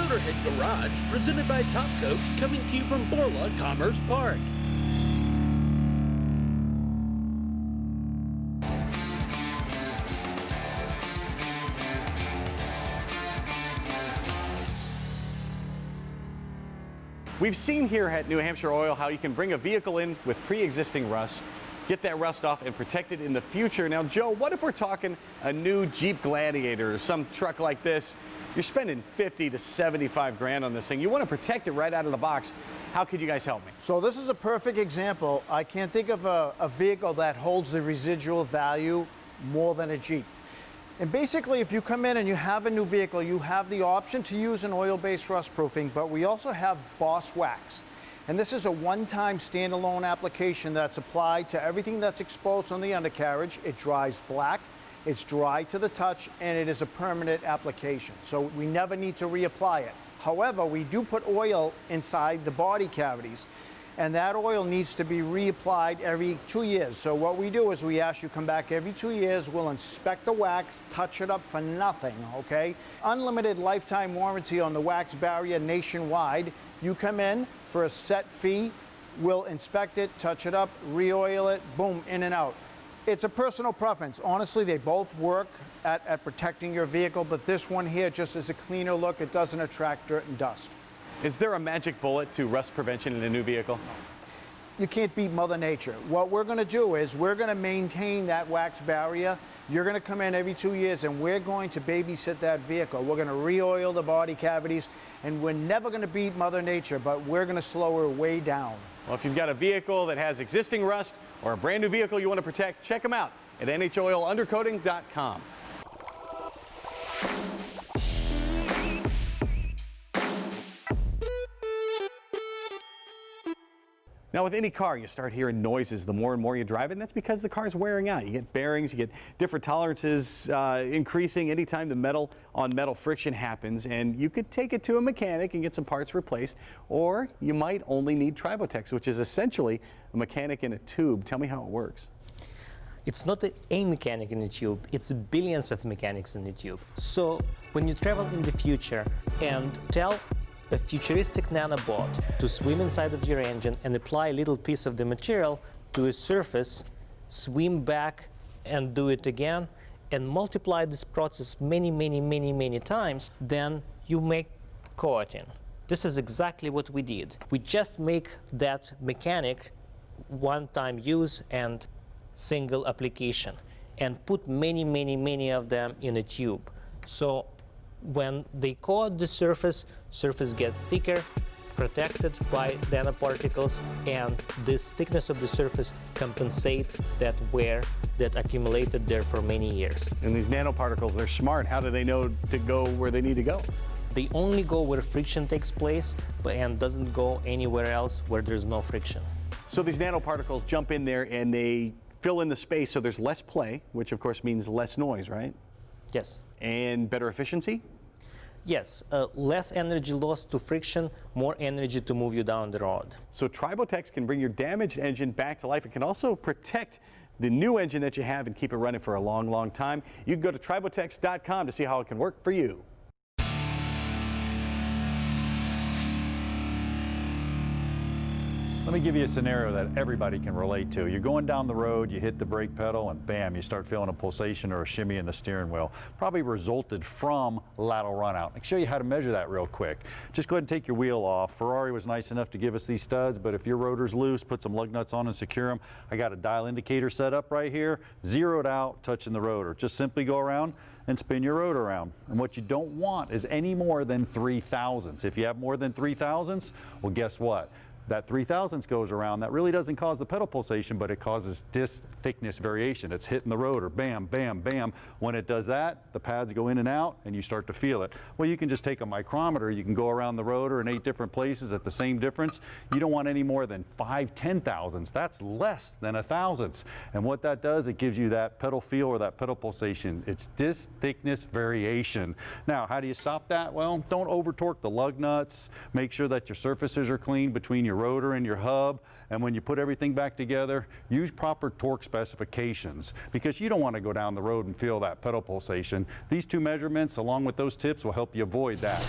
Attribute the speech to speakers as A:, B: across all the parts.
A: Motorhead Garage, presented by Top Coat, coming to you from Borla Commerce Park.
B: We've seen here at New Hampshire Oil how you can bring a vehicle in with pre-existing rust, get that rust off and protect it in the future. Now, Joe, what if we're talking a new Jeep Gladiator or some truck like this? You're spending 50 to 75 grand on this thing. You want to protect it right out of the box. How could you guys help me?
C: So this is a perfect example. I can't think of a vehicle that holds the residual value more than a Jeep. And basically, if you come in and you have a new vehicle, you have the option to use an oil-based rust proofing, but we also have Boss Wax. And this is a one-time standalone application that's applied to everything that's exposed on the undercarriage. It dries black, it's dry to the touch, and it is a permanent application. So we never need to reapply it. However, we do put oil inside the body cavities, and that oil needs to be reapplied every 2 years. So what we do is we ask you come back every 2 years, we'll inspect the wax, touch it up for nothing, okay? Unlimited lifetime warranty on the wax barrier nationwide. You come in for a set fee, we'll inspect it, touch it up, re-oil it, boom, in and out. It's a personal preference. Honestly, they both work at protecting your vehicle, but this one here just is a cleaner look. It doesn't attract dirt and dust.
B: Is there a magic bullet to rust prevention in a new vehicle?
C: You can't beat Mother Nature. What we're going to do is we're going to maintain that wax barrier. You're going to come in every 2 years and we're going to babysit that vehicle. We're going to re-oil the body cavities, and we're never going to beat Mother Nature, but we're going to slow her way down.
B: Well, if you've got a vehicle that has existing rust or a brand new vehicle you want to protect, check them out at NHOilUndercoating.com. Now, with any car, you start hearing noises the more and more you drive it, and that's because the car's wearing out. You get bearings, you get different tolerances increasing anytime the metal on metal friction happens, and you could take it to a mechanic and get some parts replaced, or you might only need Tribotex, which is essentially a mechanic in a tube. Tell me how it works.
D: It's not a mechanic in a tube, it's billions of mechanics in a tube. So when you travel in the future and tell a futuristic nanobot to swim inside of your engine and apply a little piece of the material to a surface, swim back and do it again, and multiply this process many times, then you make coating. This is exactly what we did. We just make that mechanic one-time use and single application, and put many of them in a tube. So when they coat the surface gets thicker, protected by nanoparticles, and this thickness of the surface compensates that wear that accumulated there for many years.
B: And these nanoparticles, they're smart. How do they know to go where they need to go?
D: They only go where friction takes place, and doesn't go anywhere else where there's no friction.
B: So these nanoparticles jump in there and they fill in the space so there's less play, which of course means less noise, right?
D: Yes.
B: And better efficiency?
D: Yes, less energy loss to friction, more energy to move you down the road.
B: So Tribotex can bring your damaged engine back to life. It can also protect the new engine that you have and keep it running for a long time. You can go to Tribotex.com to see how it can work for you.
E: Let me give you a scenario that everybody can relate to. You're going down the road, you hit the brake pedal, and bam, you start feeling a pulsation or a shimmy in the steering wheel. Probably resulted from lateral runout. I'll show you how to measure that real quick. Just go ahead and take your wheel off. Ferrari was nice enough to give us these studs, but if your rotor's loose, put some lug nuts on and secure them. I got a dial indicator set up right here, zeroed out, touching the rotor. Just simply go around and spin your rotor around. And what you don't want is any more than 3 thousandths. If you have more than 3 thousandths, well, guess what? That 3 thousandths goes around. That really doesn't cause the pedal pulsation, but it causes disc thickness variation. It's hitting the rotor, bam, bam, bam. When it does that, the pads go in and out, and you start to feel it. Well, you can just take a micrometer. You can go around the rotor in 8 different places at the same difference. You don't want any more than 5/10 thousandths. That's less than a thousandths. And what that does, it gives you that pedal feel or that pedal pulsation. It's disc thickness variation. Now, how do you stop that? Well, don't over torque the lug nuts. Make sure that your surfaces are clean between your rotor and your hub, and when you put everything back together, use proper torque specifications, because you don't want to go down the road and feel that pedal pulsation. These 2 measurements along with those tips will help you avoid that.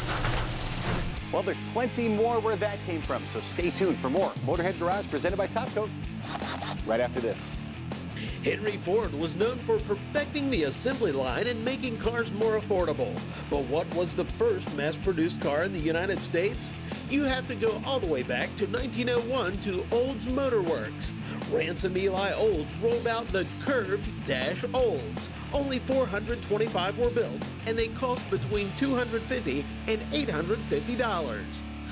B: Well, there's plenty more where that came from, so stay tuned for more Motorhead Garage presented by Topcoat right after this.
A: Henry Ford was known for perfecting the assembly line and making cars more affordable. But what was the first mass-produced car in the United States? You have to go all the way back to 1901 to Olds Motor Works. Ransom Eli Olds rolled out the curved Dash Olds. Only 425 were built, and they cost between $250 and $850.